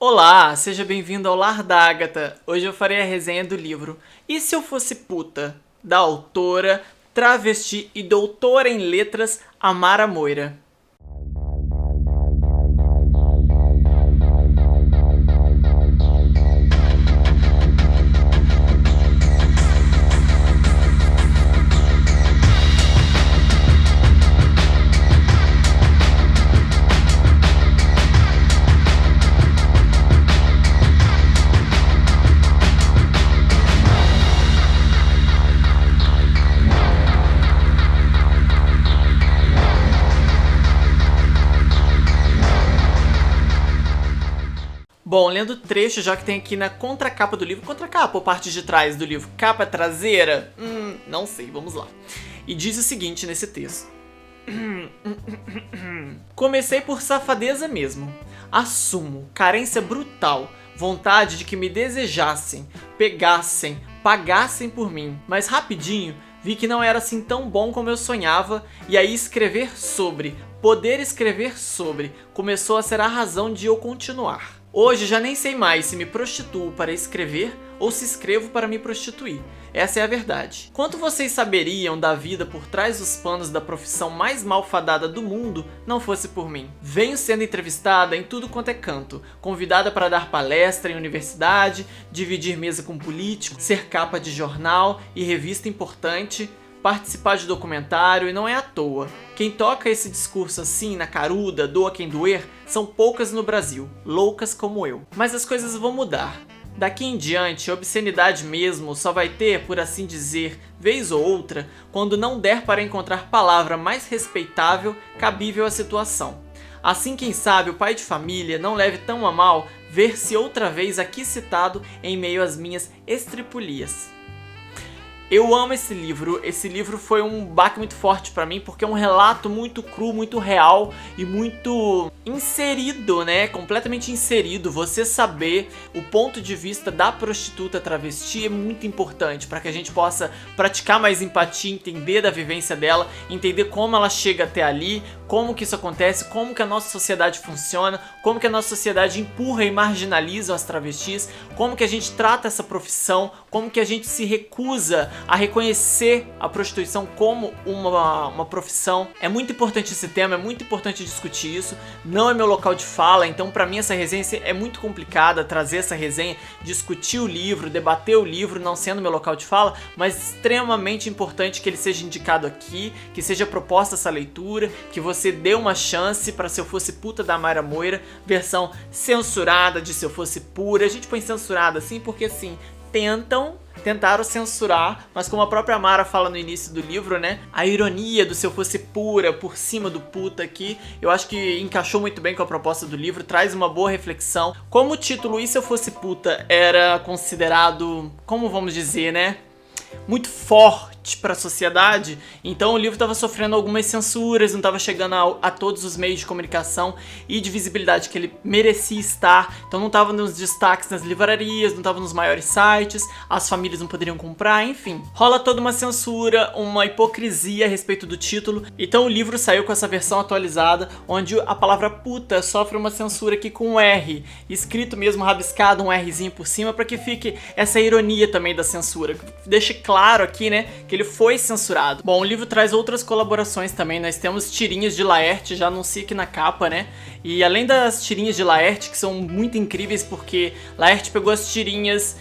Olá, seja bem-vindo ao Lar da Agatha. Hoje eu farei a resenha do livro E Se Eu Fosse Puta, da autora, travesti e doutora em letras Amara Moira. Bom, lendo o trecho, já que tem aqui na contracapa do livro, contracapa ou parte de trás do livro, capa traseira? Não sei, vamos lá. E diz o seguinte nesse texto. Comecei por safadeza mesmo. Assumo, carência brutal, vontade de que me desejassem, pegassem, pagassem por mim. Mas rapidinho vi que não era assim tão bom como eu sonhava, e aí escrever sobre, poder escrever sobre, começou a ser a razão de eu continuar. Hoje já nem sei mais se me prostituo para escrever ou se escrevo para me prostituir. Essa é a verdade. Quanto vocês saberiam da vida por trás dos panos da profissão mais malfadada do mundo não fosse por mim? Venho sendo entrevistada em tudo quanto é canto, convidada para dar palestra em universidade, dividir mesa com político, ser capa de jornal e revista importante, participar de documentário, e não é à toa. Quem toca esse discurso assim, na caruda, doa quem doer, são poucas no Brasil, loucas como eu. Mas as coisas vão mudar. Daqui em diante, obscenidade mesmo só vai ter, por assim dizer, vez ou outra, quando não der para encontrar palavra mais respeitável, cabível à situação. Assim, quem sabe, o pai de família não leve tão a mal ver-se outra vez aqui citado em meio às minhas estripulias. Eu amo esse livro foi um baque muito forte pra mim, porque é um relato muito cru, muito real e muito inserido, né? Completamente inserido. Você saber o ponto de vista da prostituta travesti é muito importante para que a gente possa praticar mais empatia, entender da vivência dela, entender como ela chega até ali, como que isso acontece, como que a nossa sociedade funciona, como que a nossa sociedade empurra e marginaliza as travestis, como que a gente trata essa profissão, como que a gente se recusa a reconhecer a prostituição como uma profissão. É muito importante esse tema, é muito importante discutir isso. Não é meu local de fala, então pra mim essa resenha é muito complicada, trazer essa resenha, discutir o livro, debater o livro, não sendo meu local de fala, mas extremamente importante que ele seja indicado aqui, que seja proposta essa leitura, que você dê uma chance pra Se Eu Fosse Puta, da Amara Moira, versão censurada de Se Eu Fosse Pura. A gente põe censurada assim porque assim, tentaram censurar, mas como a própria Amara fala no início do livro, né, a ironia do Se Eu Fosse Pura por cima do puta aqui, eu acho que encaixou muito bem com a proposta do livro, traz uma boa reflexão. Como o título E Se Eu Fosse Puta era considerado, como vamos dizer, né, muito forte para a sociedade, então o livro estava sofrendo algumas censuras, não estava chegando a todos os meios de comunicação e de visibilidade que ele merecia estar, então não estava nos destaques nas livrarias, não estava nos maiores sites, as famílias não poderiam comprar, enfim. Rola toda uma censura, uma hipocrisia a respeito do título, então o livro saiu com essa versão atualizada, onde a palavra puta sofre uma censura aqui com um R, escrito mesmo rabiscado, um Rzinho por cima, para que fique essa ironia também da censura, deixe claro aqui, né, que ele foi censurado. Bom, o livro traz outras colaborações também, nós temos tirinhas de Laerte, já anuncia aqui na capa, né, e além das tirinhas de Laerte, que são muito incríveis, porque Laerte pegou as tirinhas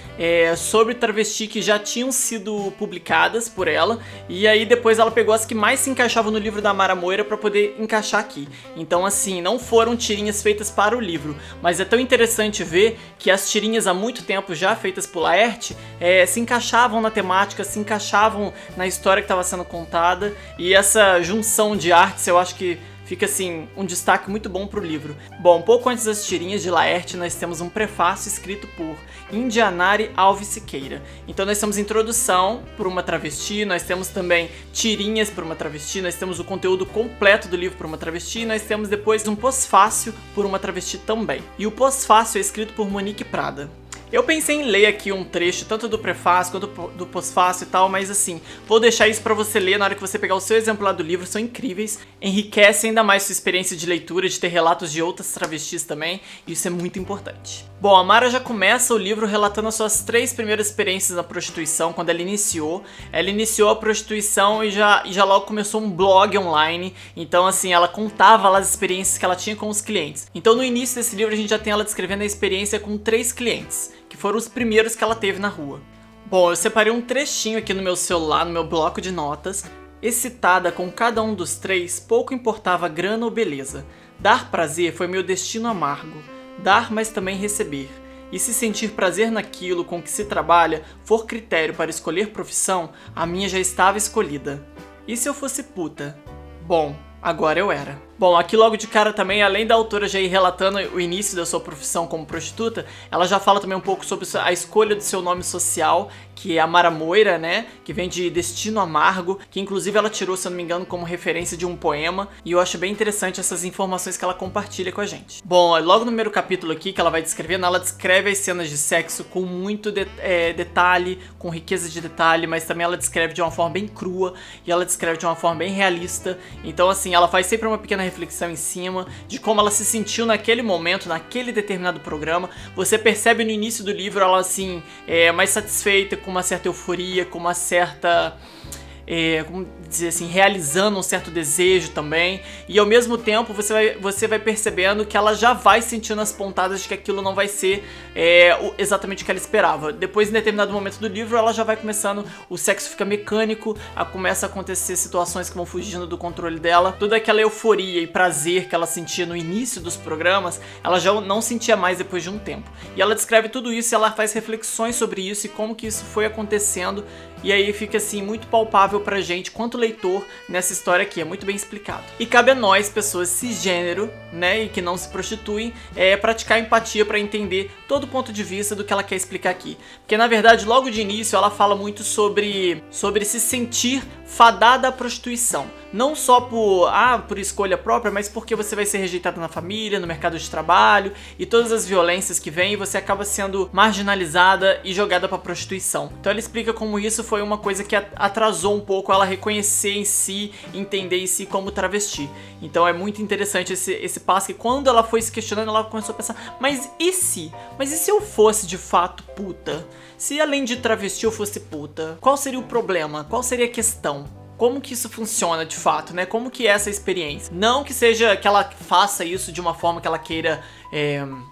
sobre travesti que já tinham sido publicadas por ela, e aí depois ela pegou as que mais se encaixavam no livro da Amara Moira para poder encaixar aqui. Então assim, não foram tirinhas feitas para o livro, mas é tão interessante ver que as tirinhas há muito tempo já feitas por Laerte se encaixavam na temática, se encaixavam na história que estava sendo contada, e essa junção de artes eu acho que fica assim, um destaque muito bom pro livro. Bom, pouco antes das tirinhas de Laerte, nós temos um prefácio escrito por Indianari Alves Siqueira. Então nós temos introdução por uma travesti, nós temos também tirinhas por uma travesti, nós temos o conteúdo completo do livro por uma travesti, e nós temos depois um pós-fácio por uma travesti também. E o pós-fácio é escrito por Monique Prada. Eu pensei em ler aqui um trecho, tanto do prefácio quanto do pós-fácio e tal, mas assim, vou deixar isso pra você ler na hora que você pegar o seu exemplar do livro, são incríveis, enriquecem ainda mais sua experiência de leitura, de ter relatos de outras travestis também, e isso é muito importante. Bom, a Mara já começa o livro relatando as suas 3 primeiras experiências na prostituição, quando ela iniciou. Ela iniciou a prostituição e já logo começou um blog online, então assim, ela contava lá as experiências que ela tinha com os clientes. Então no início desse livro a gente já tem ela descrevendo a experiência com 3 clientes, que foram os primeiros que ela teve na rua. Bom, eu separei um trechinho aqui no meu celular, no meu bloco de notas. Excitada com cada um dos 3, pouco importava grana ou beleza. Dar prazer foi meu destino amargo. Dar, mas também receber. E se sentir prazer naquilo com que se trabalha for critério para escolher profissão, a minha já estava escolhida. E se eu fosse puta? Bom, agora eu era. Bom, aqui logo de cara também, além da autora já ir relatando o início da sua profissão como prostituta, ela já fala também um pouco sobre a escolha do seu nome social, que é a Mara Moira, né? Que vem de Destino Amargo, que inclusive ela tirou, se eu não me engano, como referência de um poema, e eu acho bem interessante essas informações que ela compartilha com a gente. Bom, logo no primeiro capítulo aqui, que ela vai descrevendo, ela descreve as cenas de sexo com muito detalhe, com riqueza de detalhe, mas também ela descreve de uma forma bem crua, e ela descreve de uma forma bem realista. Então assim, ela faz sempre uma pequena reflexão em cima de como ela se sentiu naquele momento, naquele determinado programa. Você percebe no início do livro ela assim, mais satisfeita, com uma certa euforia, com uma certa... como dizer assim, realizando um certo desejo também, e ao mesmo tempo você vai percebendo que ela já vai sentindo as pontadas de que aquilo não vai ser exatamente o que ela esperava. Depois, em determinado momento do livro, ela já vai começando, o sexo fica mecânico, começa a acontecer situações que vão fugindo do controle dela, toda aquela euforia e prazer que ela sentia no início dos programas, ela já não sentia mais depois de um tempo. E ela descreve tudo isso e ela faz reflexões sobre isso e como que isso foi acontecendo, e aí fica assim muito palpável pra gente, quanto leitor, nessa história aqui, é muito bem explicado. E cabe a nós, pessoas cisgênero, né, e que não se prostituem, praticar empatia pra entender todo o ponto de vista do que ela quer explicar aqui. Porque na verdade, logo de início, ela fala muito sobre se sentir fadada à prostituição. Não só por escolha própria, mas porque você vai ser rejeitada na família, no mercado de trabalho, e todas as violências que vêm, você acaba sendo marginalizada e jogada pra prostituição. Então ela explica como isso foi uma coisa que atrasou um pouco ela reconhecer em si, entender em si como travesti. Então é muito interessante esse passo que quando ela foi se questionando, ela começou a pensar, mas e se? Mas e se eu fosse de fato puta? Se além de travesti eu fosse puta, qual seria o problema? Qual seria a questão? Como que isso funciona de fato, né? Como que é essa experiência? Não que seja que ela faça isso de uma forma que ela queira,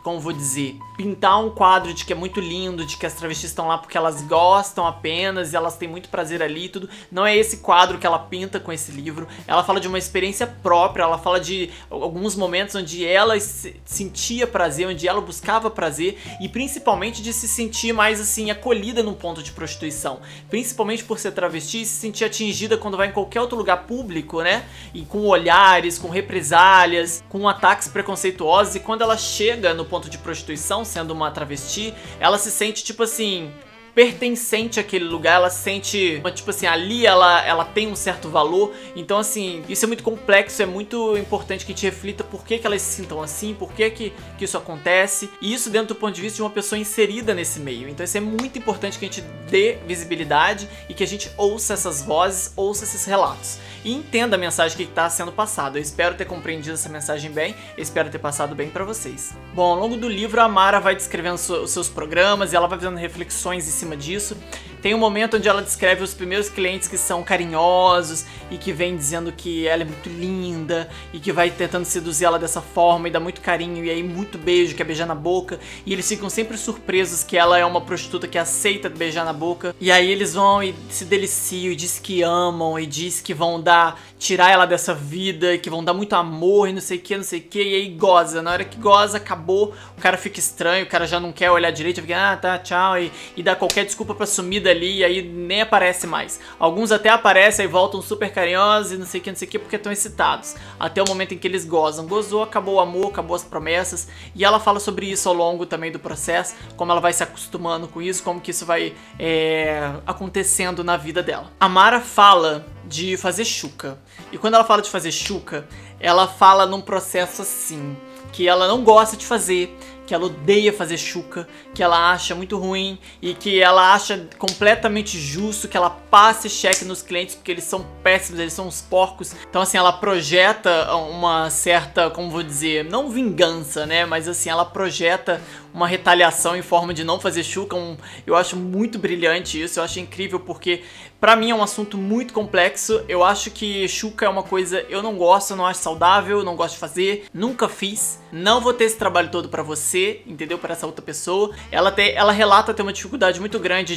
como vou dizer, pintar um quadro de que é muito lindo, de que as travestis estão lá porque elas gostam apenas e elas têm muito prazer ali e tudo. Não é esse quadro que ela pinta com esse livro. Ela fala de uma experiência própria, ela fala de alguns momentos onde ela sentia prazer, onde ela buscava prazer e principalmente de se sentir mais assim, acolhida num ponto de prostituição. Principalmente por ser travesti e se sentir atingida quando vai em qualquer outro lugar público, né? E com olhares, com represálias, com ataques preconceituosos, e quando ela chega no ponto de prostituição, sendo uma travesti, ela se sente tipo assim, pertencente àquele lugar, ela se sente, tipo assim, ali ela tem um certo valor. Então assim, isso é muito complexo, é muito importante que a gente reflita por que elas se sintam assim, por que isso acontece, e isso dentro do ponto de vista de uma pessoa inserida nesse meio. Então isso é muito importante que a gente dê visibilidade e que a gente ouça essas vozes, ouça esses relatos e entenda a mensagem que está sendo passada. Eu espero ter compreendido essa mensagem bem, eu espero ter passado bem para vocês. Bom, ao longo do livro a Mara vai descrevendo os seus programas e ela vai fazendo reflexões em cima disso. Tem um momento onde ela descreve os primeiros clientes que são carinhosos e que vem dizendo que ela é muito linda e que vai tentando seduzir ela dessa forma e dá muito carinho e aí muito beijo, quer beijar na boca, e eles ficam sempre surpresos que ela é uma prostituta que aceita beijar na boca, e aí eles vão e se deliciam e diz que amam e diz que vão tirar ela dessa vida, que vão dar muito amor e não sei o que, e aí goza. Na hora que goza, acabou, o cara fica estranho, o cara já não quer olhar direito, fica, tá, tchau, e dá qualquer desculpa pra sumir dali, e aí nem aparece mais. Alguns até aparecem e voltam super carinhosos e não sei o que, porque estão excitados. Até o momento em que eles gozam. Gozou, acabou o amor, acabou as promessas, e ela fala sobre isso ao longo também do processo, como ela vai se acostumando com isso, como que isso vai acontecendo na vida dela. A Mara fala de fazer chuca. E quando ela fala de fazer chuca, ela fala num processo assim, que ela não gosta de fazer, que ela odeia fazer chuca, que ela acha muito ruim e que ela acha completamente justo que ela passe cheque nos clientes porque eles são péssimos, eles são uns porcos. Então assim, ela projeta uma certa, como vou dizer, não vingança, né, mas assim, ela projeta uma retaliação em forma de não fazer chuca. Eu acho muito brilhante isso, eu acho incrível porque pra mim é um assunto muito complexo. Eu acho que chuca é uma coisa, eu não gosto, eu não acho saudável, eu não gosto de fazer, nunca fiz, não vou ter esse trabalho todo pra você, entendeu? Pra essa outra pessoa. Ela relata ter uma dificuldade muito grande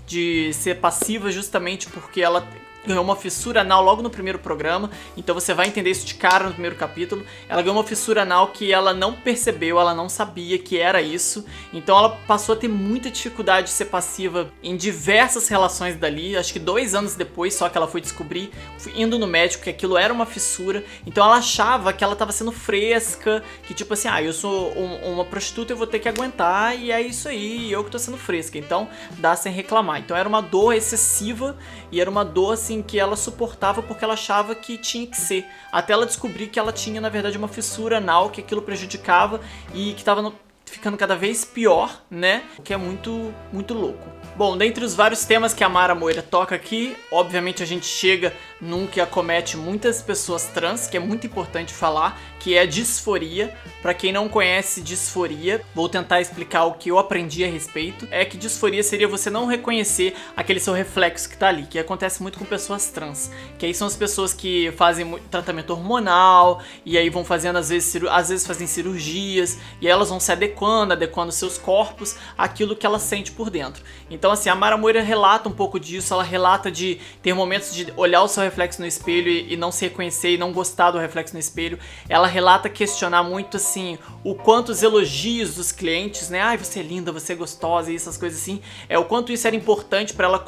de ser passiva justamente porque ela ganhou uma fissura anal logo no primeiro programa, então você vai entender isso de cara no primeiro capítulo. Ela ganhou uma fissura anal que ela não percebeu, ela não sabia que era isso, então ela passou a ter muita dificuldade de ser passiva em diversas relações dali. Acho que 2 anos depois só que ela foi descobrir, indo no médico, que aquilo era uma fissura. Então ela achava que ela tava sendo fresca, que tipo assim, eu sou uma prostituta, eu vou ter que aguentar e é isso aí, eu que tô sendo fresca, então dá sem reclamar. Então era uma dor excessiva e era uma dor assim que ela suportava porque ela achava que tinha que ser, até ela descobrir que ela tinha na verdade uma fissura anal, que aquilo prejudicava e que tava ficando cada vez pior, né, o que é muito, muito louco. Bom, dentre os vários temas que a Mara Moira toca aqui, obviamente a gente chega num que acomete muitas pessoas trans, que é muito importante falar, que é disforia. Pra quem não conhece disforia, vou tentar explicar o que eu aprendi a respeito. É que disforia seria você não reconhecer aquele seu reflexo que tá ali, que acontece muito com pessoas trans, que aí são as pessoas que fazem tratamento hormonal, e aí vão fazendo às vezes fazem cirurgias, e aí elas vão se adequando seus corpos àquilo que ela sente por dentro. Então assim, a Mara Moira relata um pouco disso, ela relata de ter momentos de olhar o seu reflexo no espelho e não se reconhecer e não gostar do reflexo no espelho. Ela relata questionar muito assim, o quanto os elogios dos clientes, né, ai você é linda, você é gostosa e essas coisas assim, o quanto isso era importante pra ela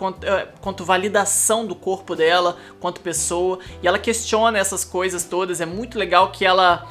quanto validação do corpo dela, quanto pessoa, e ela questiona essas coisas todas. É muito legal que ela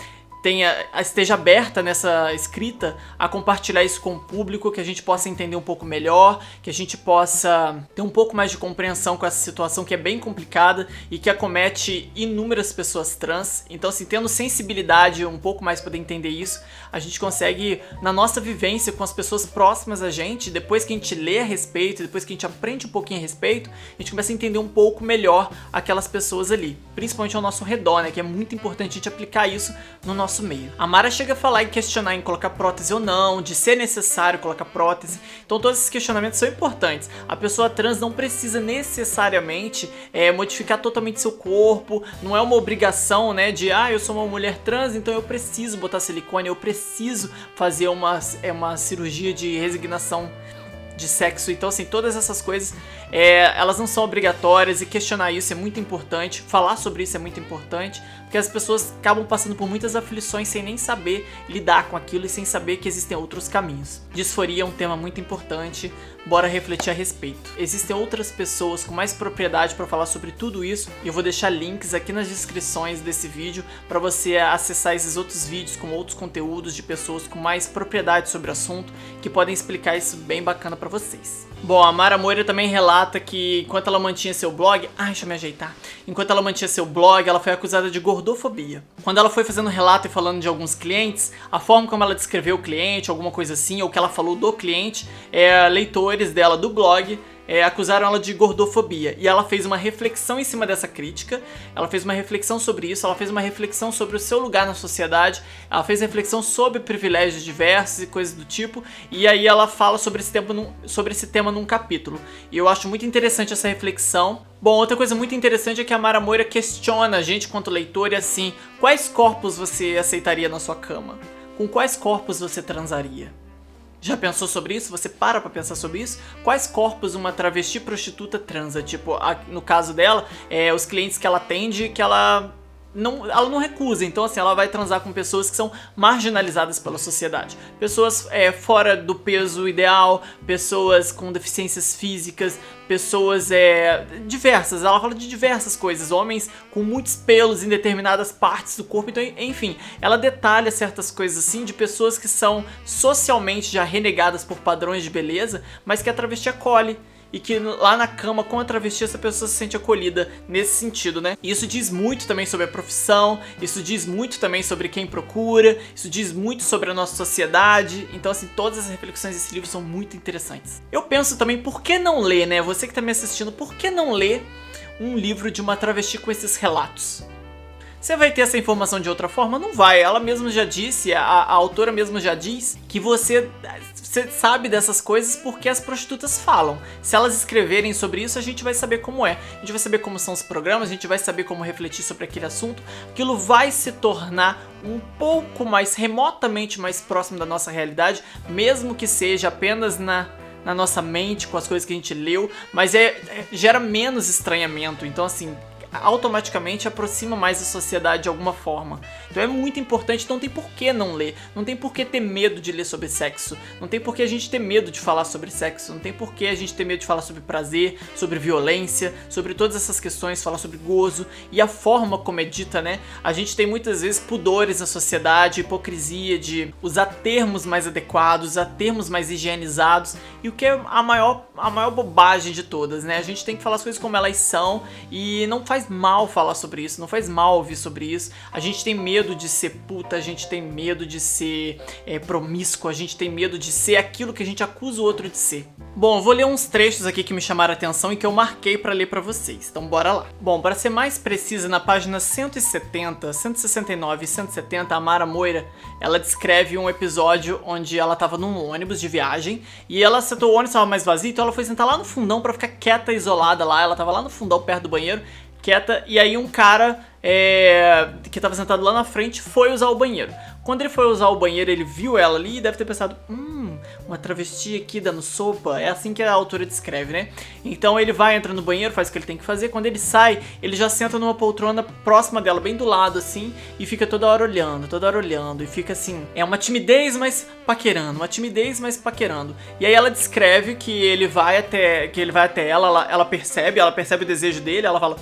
esteja aberta nessa escrita a compartilhar isso com o público, que a gente possa entender um pouco melhor, que a gente possa ter um pouco mais de compreensão com essa situação que é bem complicada e que acomete inúmeras pessoas trans. Então assim, tendo sensibilidade um pouco mais para poder entender isso, a gente consegue, na nossa vivência com as pessoas próximas a gente, depois que a gente lê a respeito, depois que a gente aprende um pouquinho a respeito, a gente começa a entender um pouco melhor aquelas pessoas ali, principalmente ao nosso redor, né, que é muito importante a gente aplicar isso no nosso meio. A Mara chega a falar e questionar em colocar prótese ou não, de ser necessário colocar prótese. Então todos esses questionamentos são importantes. A pessoa trans não precisa necessariamente modificar totalmente seu corpo, não é uma obrigação, né, de eu sou uma mulher trans, então eu preciso botar silicone, eu preciso fazer uma cirurgia de resignação de sexo. Então assim, todas essas coisas elas não são obrigatórias, e questionar isso é muito importante, falar sobre isso é muito importante, porque as pessoas acabam passando por muitas aflições sem nem saber lidar com aquilo e sem saber que existem outros caminhos. Disforia é um tema muito importante, bora refletir a respeito. Existem outras pessoas com mais propriedade para falar sobre tudo isso, e eu vou deixar links aqui nas descrições desse vídeo para você acessar esses outros vídeos com outros conteúdos de pessoas com mais propriedade sobre o assunto, que podem explicar isso bem bacana para vocês. Bom, a Mara Moira também relata que enquanto ela mantinha seu blog... deixa eu me ajeitar. Enquanto ela mantinha seu blog, ela foi acusada de gordofobia. Quando ela foi fazendo relato e falando de alguns clientes, a forma como ela descreveu o cliente, alguma coisa assim, ou que ela falou do cliente, leitores dela do blog acusaram ela de gordofobia, e ela fez uma reflexão em cima dessa crítica, ela fez uma reflexão sobre isso, ela fez uma reflexão sobre o seu lugar na sociedade, ela fez reflexão sobre privilégios diversos e coisas do tipo, e aí ela fala sobre esse tema num capítulo, e eu acho muito interessante essa reflexão. Bom, outra coisa muito interessante é que a Mara Moira questiona a gente quanto leitor, e assim, quais corpos você aceitaria na sua cama? Com quais corpos você transaria? Já pensou sobre isso? Você para pra pensar sobre isso? Quais corpos uma travesti prostituta transa? Tipo, no caso dela, os clientes que ela atende, que ela não recusa. Então assim, ela vai transar com pessoas que são marginalizadas pela sociedade. Pessoas fora do peso ideal, pessoas com deficiências físicas, pessoas diversas. Ela fala de diversas coisas. Homens com muitos pelos em determinadas partes do corpo. Então, enfim, ela detalha certas coisas assim de pessoas que são socialmente já renegadas por padrões de beleza, mas que a travesti acolhe. e que lá na cama com a travesti essa pessoa se sente acolhida nesse sentido, né? E isso diz muito também sobre a profissão, isso diz muito também sobre quem procura, isso diz muito sobre a nossa sociedade. Então assim, todas as reflexões desse livro são muito interessantes. Eu penso também, por que não ler, né? Você que tá me assistindo, por que não ler um livro de uma travesti com esses relatos? Você vai ter essa informação de outra forma? Não vai. Ela mesma já disse, a autora mesma já diz que você sabe dessas coisas porque as prostitutas falam. Se elas escreverem sobre isso, a gente vai saber como é. A gente vai saber como são os programas, a gente vai saber como refletir sobre aquele assunto. Aquilo vai se tornar um pouco mais, remotamente mais próximo da nossa realidade, mesmo que seja apenas na nossa mente, com as coisas que a gente leu, mas gera menos estranhamento. Então assim, automaticamente aproxima mais a sociedade de alguma forma. Então é muito importante, não tem por que não ler, não tem por que ter medo de ler sobre sexo, não tem por que a gente ter medo de falar sobre sexo, não tem por que a gente ter medo de falar sobre prazer, sobre violência, sobre todas essas questões, falar sobre gozo e a forma como é dita, né? A gente tem muitas vezes pudores na sociedade, hipocrisia de usar termos mais adequados, usar termos mais higienizados, e o que é a maior bobagem de todas, né? A gente tem que falar as coisas como elas são e não faz mal falar sobre isso, não faz mal ouvir sobre isso. A gente tem medo de ser puta, a gente tem medo de ser promíscuo, a gente tem medo de ser aquilo que a gente acusa o outro de ser. Bom, eu vou ler uns trechos aqui que me chamaram a atenção e que eu marquei pra ler pra vocês, então bora lá. Bom, para ser mais precisa, na página 170, 169 e 170, a Mara Moira, ela descreve um episódio onde ela tava num ônibus de viagem e ela sentou, o ônibus tava mais vazio, então ela foi sentar lá no fundão pra ficar quieta, isolada lá. Ela tava lá no fundão, perto do banheiro, quieta, e aí um cara que tava sentado lá na frente foi usar o banheiro. Quando ele foi usar o banheiro, ele viu ela ali e deve ter pensado, uma travesti aqui dando sopa. É assim que a autora descreve, né? Então ele vai, entra no banheiro, faz o que ele tem que fazer. Quando ele sai, ele já senta numa poltrona próxima dela, bem do lado assim, e fica toda hora olhando, e fica assim, é uma timidez, mas paquerando, E aí ela descreve que ele vai até ela percebe o desejo dele, ela fala,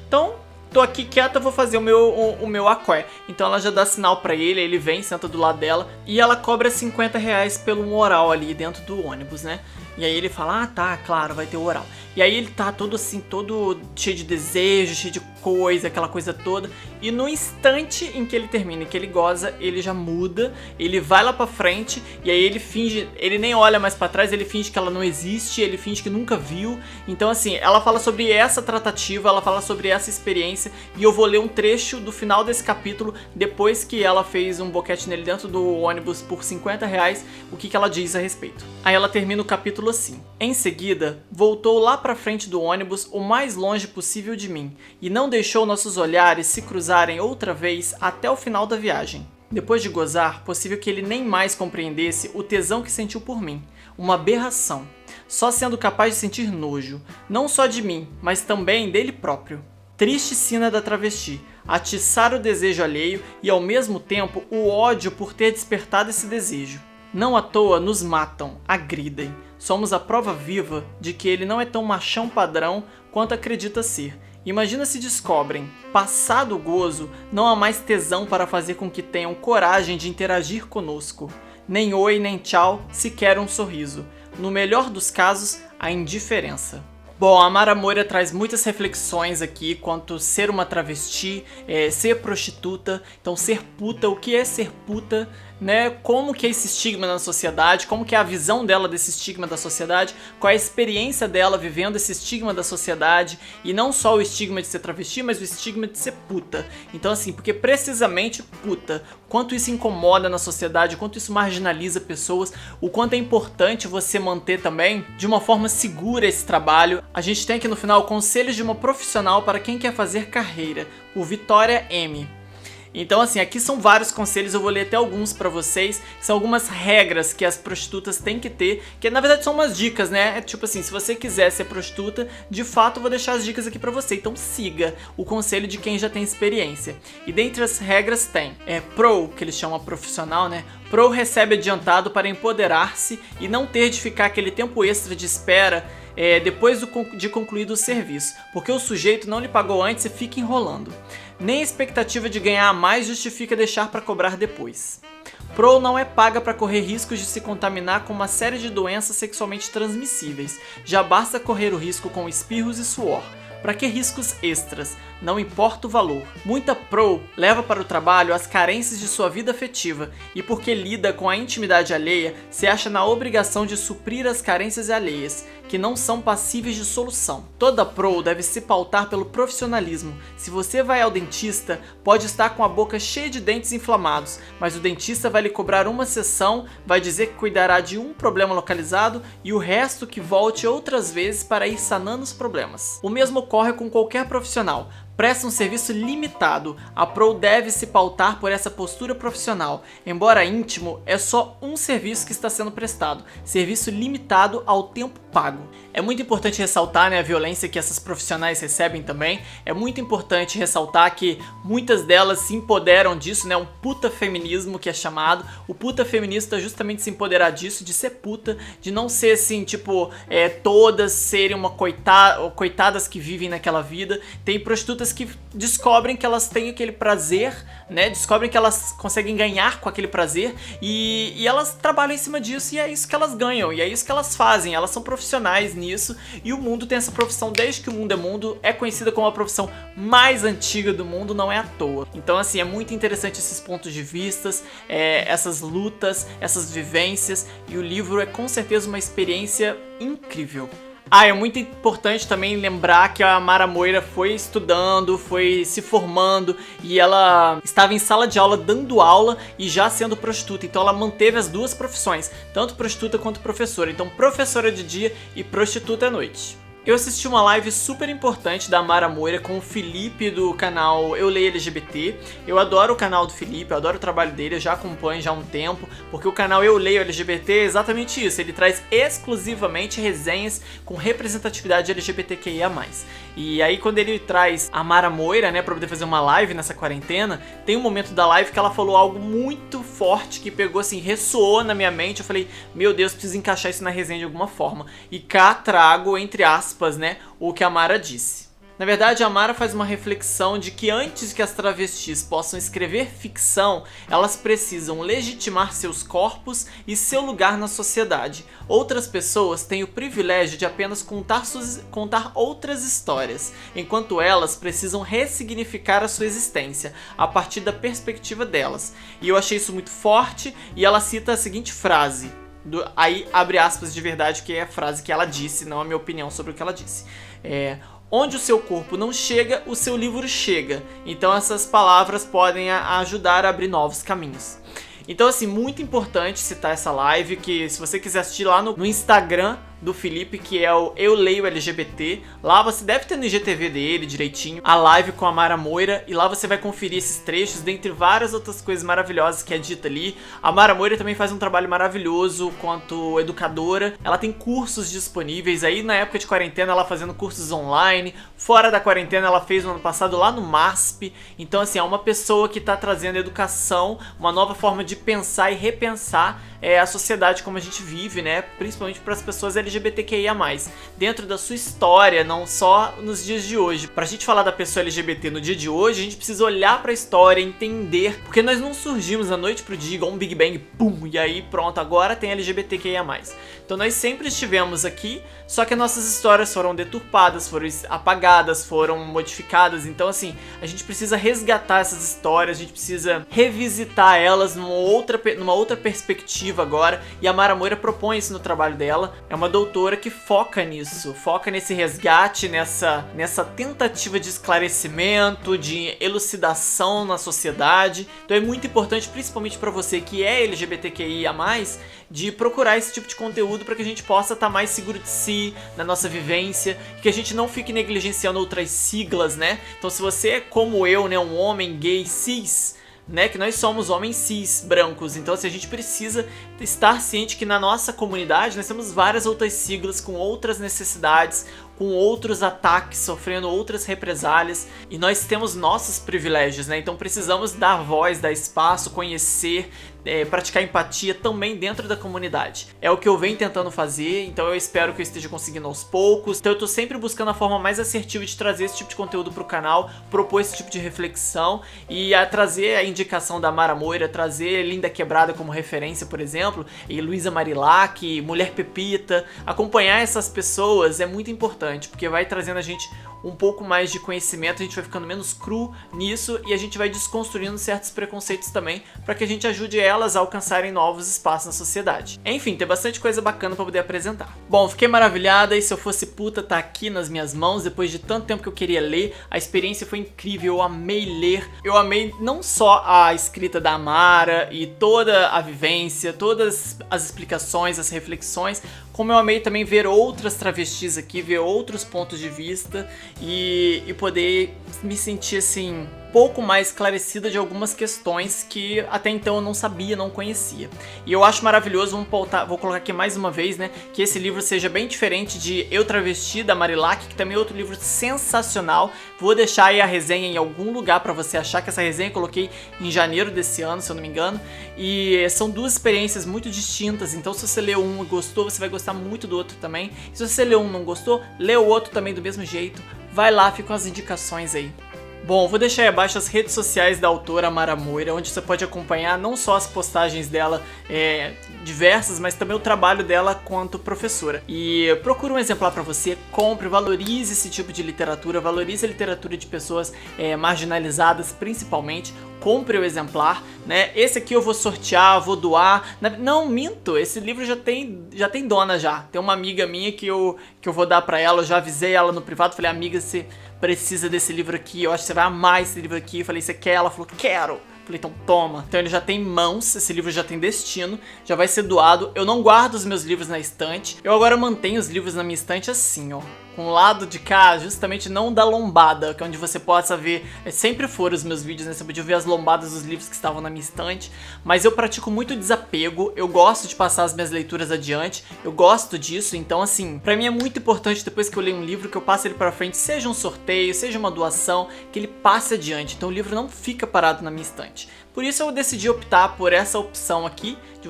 então tô aqui quieta, vou fazer o meu aqué. Então ela já dá sinal pra ele, ele vem, senta do lado dela e ela cobra R$50 pelo oral ali dentro do ônibus, né? E aí ele fala, tá, claro, vai ter o oral. E aí ele tá todo assim, todo cheio de desejo, cheio de coisa, aquela coisa toda. E no instante em que ele termina, que ele goza, ele já muda, ele vai lá pra frente e aí ele finge, ele nem olha mais pra trás, ele finge que ela não existe, ele finge que nunca viu. Então assim, ela fala sobre essa tratativa, ela fala sobre essa experiência e eu vou ler um trecho do final desse capítulo, depois que ela fez um boquete nele dentro do ônibus por R$50, o que ela diz a respeito. Aí ela termina o capítulo assim: em seguida, voltou lá pra frente do ônibus o mais longe possível de mim e não deixou nossos olhares se cruzarem outra vez até o final da viagem. Depois de gozar, possível que ele nem mais compreendesse o tesão que sentiu por mim. Uma aberração. Só sendo capaz de sentir nojo, não só de mim, mas também dele próprio. Triste sina da travesti, atiçar o desejo alheio e ao mesmo tempo o ódio por ter despertado esse desejo. Não à toa nos matam, agridem. Somos a prova viva de que ele não é tão machão padrão quanto acredita ser. Imagina se descobrem, passado o gozo, não há mais tesão para fazer com que tenham coragem de interagir conosco. Nem oi, nem tchau, sequer um sorriso. No melhor dos casos, a indiferença. Bom, a Mara Moira traz muitas reflexões aqui quanto ser uma travesti, ser prostituta, então ser puta, o que é ser puta, né? Como que é esse estigma na sociedade, como que é a visão dela desse estigma da sociedade, qual é a experiência dela vivendo esse estigma da sociedade, e não só o estigma de ser travesti, mas o estigma de ser puta. Então assim, porque precisamente puta, quanto isso incomoda na sociedade, o quanto isso marginaliza pessoas, o quanto é importante você manter também de uma forma segura esse trabalho. A gente tem aqui no final Conselhos de uma Profissional para quem quer fazer carreira, por Vitória M. Então assim, aqui são vários conselhos, eu vou ler até alguns pra vocês, são algumas regras que as prostitutas têm que ter, que na verdade são umas dicas, né? É tipo assim, se você quiser ser prostituta, de fato eu vou deixar as dicas aqui pra você, então siga o conselho de quem já tem experiência. E dentre as regras tem, Pro, que eles chamam profissional, né? Pro recebe adiantado para empoderar-se e não ter de ficar aquele tempo extra de espera depois de concluído o serviço, porque o sujeito não lhe pagou antes e fica enrolando. Nem a expectativa de ganhar mais justifica deixar para cobrar depois. Pro não é paga para correr riscos de se contaminar com uma série de doenças sexualmente transmissíveis. Já basta correr o risco com espirros e suor. Para que riscos extras? Não importa o valor. Muita pro leva para o trabalho as carências de sua vida afetiva e porque lida com a intimidade alheia, se acha na obrigação de suprir as carências alheias, que não são passíveis de solução. Toda pro deve se pautar pelo profissionalismo. Se você vai ao dentista, pode estar com a boca cheia de dentes inflamados, mas o dentista vai lhe cobrar uma sessão, vai dizer que cuidará de um problema localizado e o resto que volte outras vezes para ir sanando os problemas. O mesmo ocorre com qualquer profissional. Presta um serviço limitado. A Pro deve se pautar por essa postura profissional. Embora íntimo, é só um serviço que está sendo prestado. Serviço limitado ao tempo pago. É muito importante ressaltar, né, a violência que essas profissionais recebem também. É muito importante ressaltar que muitas delas se empoderam disso, né? Um puta feminismo que é chamado. O puta feminista justamente se empoderar disso, de ser puta, de não ser assim, tipo, todas serem coitadas que vivem naquela vida. Tem prostitutas que descobrem que elas têm aquele prazer, né? Descobrem que elas conseguem ganhar com aquele prazer e elas trabalham em cima disso e é isso que elas ganham, e é isso que elas fazem. Elas são profissionais nisso e o mundo tem essa profissão desde que o mundo é mundo, é conhecida como a profissão mais antiga do mundo, não é à toa. Então assim, é muito interessante esses pontos de vistas, essas lutas, essas vivências, e o livro é com certeza uma experiência incrível. É muito importante também lembrar que a Mara Moira foi estudando, foi se formando e ela estava em sala de aula dando aula e já sendo prostituta. Então ela manteve as duas profissões, tanto prostituta quanto professora. Então professora de dia e prostituta à noite. Eu assisti uma live super importante da Mara Moira com o Felipe do canal Eu Leio LGBT. Eu adoro o canal do Felipe, eu adoro o trabalho dele, eu já acompanho já há um tempo, porque o canal Eu Leio LGBT é exatamente isso, ele traz exclusivamente resenhas com representatividade LGBTQIA+. E aí quando ele traz a Mara Moira, né, pra poder fazer uma live nessa quarentena, tem um momento da live que ela falou algo muito forte que pegou assim, ressoou na minha mente. Eu falei, meu Deus, preciso encaixar isso na resenha de alguma forma. E cá trago, entre aspas, né, o que a Mara disse. Na verdade, a Mara faz uma reflexão de que antes que as travestis possam escrever ficção, elas precisam legitimar seus corpos e seu lugar na sociedade. Outras pessoas têm o privilégio de apenas contar outras histórias, enquanto elas precisam ressignificar a sua existência, a partir da perspectiva delas. E eu achei isso muito forte, e ela cita a seguinte frase. Aí abre aspas de verdade, que é a frase que ela disse, não a minha opinião sobre o que ela disse. Onde o seu corpo não chega, o seu livro chega. Então essas palavras podem ajudar a abrir novos caminhos. Então assim, muito importante citar essa live, que se você quiser assistir lá no Instagram do Felipe, que é o Eu Leio LGBT, lá você deve ter no IGTV dele direitinho, a live com a Mara Moira, e lá você vai conferir esses trechos, dentre várias outras coisas maravilhosas que é dita ali. A Mara Moira também faz um trabalho maravilhoso quanto educadora, ela tem cursos disponíveis, aí na época de quarentena ela fazendo cursos online, fora da quarentena ela fez no ano passado lá no MASP. Então assim, é uma pessoa que está trazendo educação, uma nova forma de pensar e repensar a sociedade como a gente vive, né? Principalmente para as pessoas LGBTQIA+, dentro da sua história, não só nos dias de hoje. Pra gente falar da pessoa LGBT no dia de hoje, a gente precisa olhar pra história, entender, porque nós não surgimos da noite pro dia igual um Big Bang, pum, e aí pronto, agora tem LGBTQIA+. Então nós sempre estivemos aqui, só que nossas histórias foram deturpadas, foram apagadas, foram modificadas. Então assim, a gente precisa resgatar essas histórias, a gente precisa revisitar elas numa outra perspectiva agora, e a Mara Moira propõe isso no trabalho dela. É uma doutora que foca nisso, foca nesse resgate, nessa tentativa de esclarecimento, de elucidação na sociedade. Então é muito importante, principalmente para você que é LGBTQIA+, de procurar esse tipo de conteúdo para que a gente possa estar mais seguro de si, na nossa vivência, que a gente não fique negligenciando outras siglas, né? Então se você é como eu, né, um homem gay cis, né, que nós somos homens cis brancos, então assim, a gente precisa estar ciente que na nossa comunidade nós temos várias outras siglas com outras necessidades, com outros ataques, sofrendo outras represálias, e nós temos nossos privilégios, né? Então precisamos dar voz, dar espaço, conhecer, praticar empatia também dentro da comunidade. É o que eu venho tentando fazer, então eu espero que eu esteja conseguindo aos poucos. Então eu tô sempre buscando a forma mais assertiva de trazer esse tipo de conteúdo pro canal, propor esse tipo de reflexão e trazer a indicação da Mara Moira, trazer Linda Quebrada como referência, por exemplo, e Luísa Marilac, Mulher Pepita. Acompanhar essas pessoas é muito importante, porque vai trazendo a gente um pouco mais de conhecimento, a gente vai ficando menos cru nisso e a gente vai desconstruindo certos preconceitos também, para que a gente ajude elas a alcançarem novos espaços na sociedade. Enfim, tem bastante coisa bacana para poder apresentar. Bom, fiquei maravilhada, e se eu fosse puta, tá aqui nas minhas mãos, depois de tanto tempo que eu queria ler. A experiência foi incrível, eu amei ler, eu amei não só a escrita da Amara e toda a vivência, todas as explicações, as reflexões, como eu amei também ver outras travestis aqui, ver outros pontos de vista e poder me sentir assim um pouco mais esclarecida de algumas questões que até então eu não sabia, não conhecia. E eu acho maravilhoso, vou colocar aqui mais uma vez, né, que esse livro seja bem diferente de Eu Travesti, da Marilac, que também é outro livro sensacional. Vou deixar aí a resenha em algum lugar pra você achar, que essa resenha eu coloquei em janeiro desse ano, se eu não me engano. E são duas experiências muito distintas, então se você leu um e gostou, você vai gostar muito do outro também. E se você leu um e não gostou, lê o outro também do mesmo jeito. Vai lá, ficam as indicações aí. Bom, vou deixar aí abaixo as redes sociais da autora Mara Moira, onde você pode acompanhar não só as postagens dela diversas, mas também o trabalho dela quanto professora. E procura um exemplar para você, compre, valorize esse tipo de literatura, valorize a literatura de pessoas marginalizadas principalmente. Compre o exemplar, né? Esse aqui eu vou sortear, vou doar. Não, minto, esse livro já tem dona já. Tem uma amiga minha que eu vou dar pra ela, eu já avisei ela no privado, falei, amiga, você precisa desse livro aqui, eu acho que você vai amar esse livro aqui. Eu falei, você quer? Ela falou, quero. Falei, então toma. Então ele já tem mãos, esse livro já tem destino, já vai ser doado. Eu não guardo os meus livros na estante, eu agora mantenho os livros na minha estante assim, ó, com o lado de cá, justamente não da lombada, que é onde você possa ver, sempre foram os meus vídeos, né, você podia ver as lombadas dos livros que estavam na minha estante, mas eu pratico muito desapego, eu gosto de passar as minhas leituras adiante, eu gosto disso, então assim, pra mim é muito importante depois que eu leio um livro, que eu passe ele pra frente, seja um sorteio, seja uma doação, que ele passe adiante, então o livro não fica parado na minha estante. Por isso eu decidi optar por essa opção aqui, de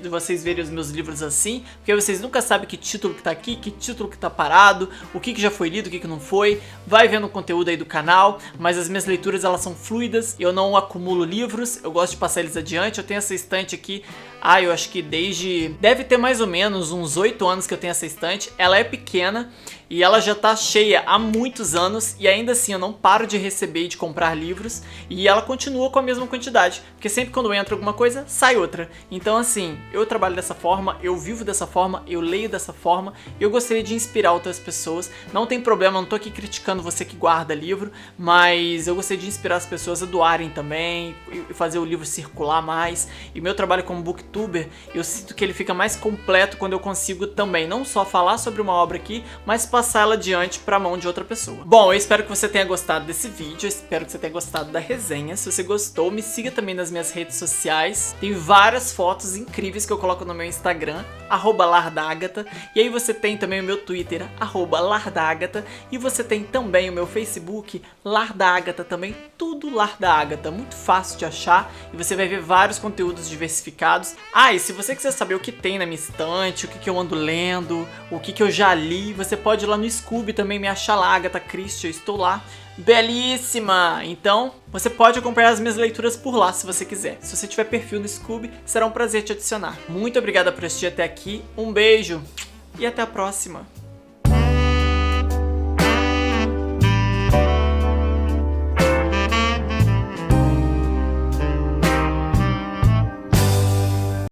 vocês verem os meus livros assim, porque vocês nunca sabem que título que tá aqui, que título que tá parado, o que já foi lido, o que não foi. Vai vendo o conteúdo aí do canal, mas as minhas leituras elas são fluidas, eu não acumulo livros, eu gosto de passar eles adiante. Eu tenho essa estante aqui, eu acho que deve ter mais ou menos uns 8 anos que eu tenho essa estante. Ela é pequena e ela já tá cheia há muitos anos, e ainda assim eu não paro de receber e de comprar livros, e ela continua com a mesma quantidade, porque sempre quando entra alguma coisa, sai outra. Então assim, eu trabalho dessa forma, eu vivo dessa forma, eu leio dessa forma, eu gostaria de inspirar outras pessoas. Não tem problema, não tô aqui criticando você que guarda livro, mas eu gostaria de inspirar as pessoas a doarem também, e fazer o livro circular mais. E meu trabalho como booktuber, eu sinto que ele fica mais completo quando eu consigo também não só falar sobre uma obra aqui, mas passar ela adiante para a mão de outra pessoa. Bom, eu espero que você tenha gostado desse vídeo, eu espero que você tenha gostado da resenha. Se você gostou, me siga também nas minhas redes sociais, tem várias fotos incríveis que eu coloco no meu Instagram, @lardagata, e aí você tem também o meu Twitter, @lardagata, e você tem também o meu Facebook, Lardagata também, tudo Lardagata, muito fácil de achar, e você vai ver vários conteúdos diversificados. E se você quiser saber o que tem na minha estante, o que eu ando lendo, o que eu já li, você pode ir lá no Scooby também me achar lá, Agatha Christie, eu estou lá. Belíssima! Então, você pode acompanhar as minhas leituras por lá se você quiser. Se você tiver perfil no Scooby, será um prazer te adicionar. Muito obrigada por assistir até aqui, um beijo e até a próxima!